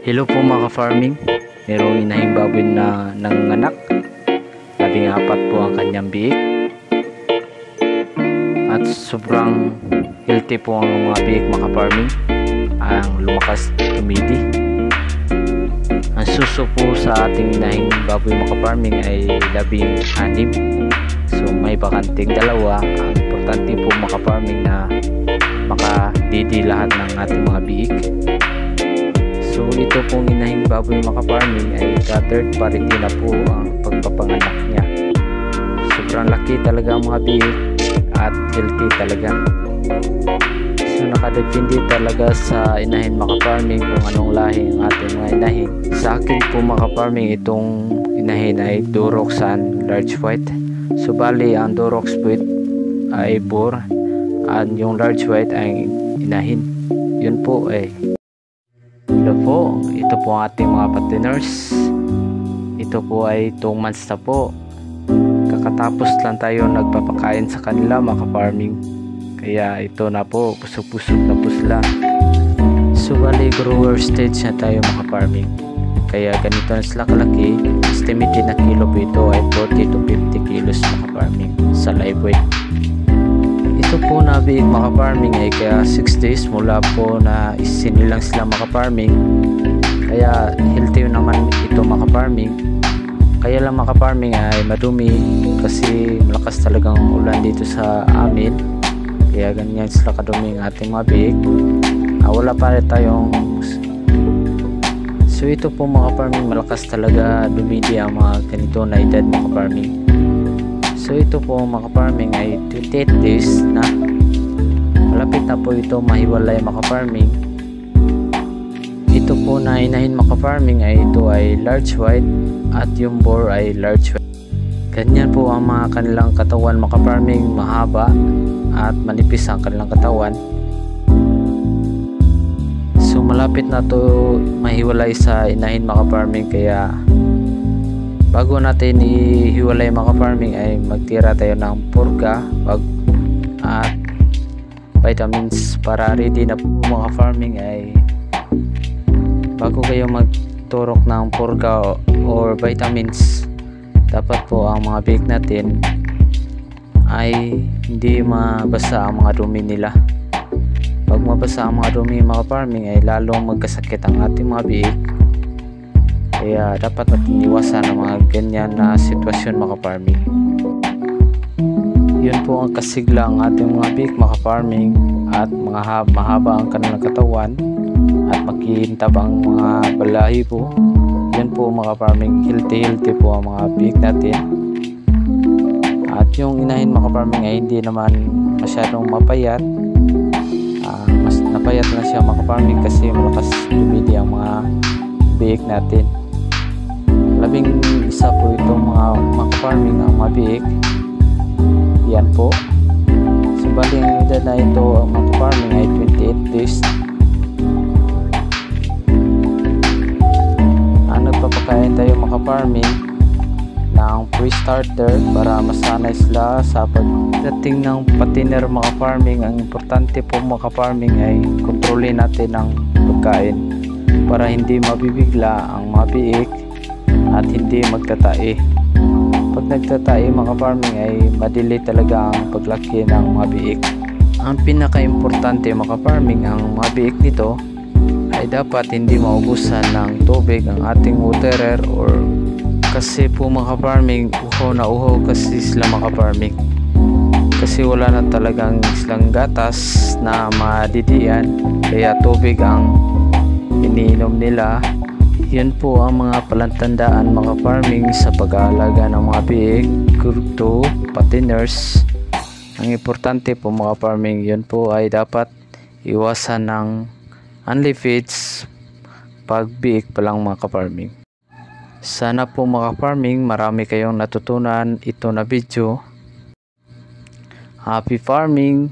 Hello po mga ka-farming. Merong inahing baboy na nanganak. 14 po ang kanyang biik. At sobrang healthy po ang mga biik mga ka-farming. Ang lumakas tumidi. Ang suso po sa ating inahing baboy mga ka-farming ay 16. So may bakanting 2. Ang importante po mga ka-farming na makadidi lahat ng ating mga biik. So ito pong inahing baboy mga ka-farming ay third parity na po ang pagpapanganak niya. Sobrang laki talaga ang mga biik at healthy talaga. So nakadepende talaga sa inahin mga ka-farming kung anong lahi ang ating mga inahin. Sa akin po mga ka-farming, itong inahin ay Duroxan large white. So bali ang Durox po ay boar at yung large white ay inahin. Yun po eh. Hello po, ito po ang ating mga patiners. Ito po ay 2 months na po. Kakatapos lang tayo nagpapakain sa kanila mga ka-farming. Kaya ito na po, pusog-pusog na pusla. So bali grower stage na tayo mga ka-farming. Kaya ganito na sila kalaki. Estimated na kilo po ito ay 40 to 50 kilos mga ka-farming sa live weight. Ito po na biik mga farming ay kaya 6 days mula po na isinilang sila mga farming. Kaya healthy naman ito mga farming. Kaya lang mga farming ay madumi kasi malakas talagang ulan dito sa amin. Kaya ganyan sila kadumi ang ating mga biik. Wala pa rin tayong. So ito po mga farming, malakas talaga dumidi ang mga ganito na edad mga farming. So ito po mga farming ay 28 days na. Malapit na po ito mahiwalay mga farming. Ito po na inahin mga farming ay ito ay large white at yung boar ay large white. Ganyan po ang mga kanilang katawan mga farming, mahaba at manipis ang kanilang katawan. So malapit na to mahiwalay sa inahin mga farming, kaya bago natin ihiwalay mga farming ay magtira tayo ng purga at vitamins para ready na po mga farming. Ay bago kayo magturok ng purga or vitamins, dapat po ang mga biik natin ay hindi mabasa ang mga dumi nila. Pag mabasa ang mga dumi mga farming ay lalong magkasakit ang ating mga biik. Kaya dapat natin iwasan ang mga ganyan na sitwasyon mga farming. Yun po ang kasigla ang ating mga biik mga farming at mga mahaba ang kanilang katawan at makintab ang mga balahi po. Yun po mga farming, healthy po ang mga biik natin. At yung inahin mga farming ay hindi naman masyadong mapayat. Mas napayat na siya mga farming kasi malakas dumidi ang mga biik natin. 11 po itong mga farming ang mga biik. Yan po. So bali ang edad na ito ang mga farming ay 28 days. Nagpapakain tayo mga farming ng pre-starter para masanay sila sa pagdating ng patiner mga farming. Ang importante po mga farming ay kontrolin natin ang pagkain para hindi mabibigla ang mga biik at hindi magtatae. Pag nagtatae mga farming ay madili talaga ang paglaki ng mga biik. Ang pinaka-importante mga farming, ang mga biik nito ay dapat hindi maubusan ng tubig ang ating waterer, or kasi po mga farming uhaw na uhaw kasi sila mga farming. Kasi wala na talagang silang gatas na madidian, kaya tubig ang iniinom nila. Yan po ang mga palantandaan mga farming sa pag-aalaga ng mga biik to patiners. Ang importante po mga farming, yun po ay dapat iwasan ng only feeds pag biik pa lang mga farming. Sana po mga farming marami kayong natutunan ito na video. Happy farming!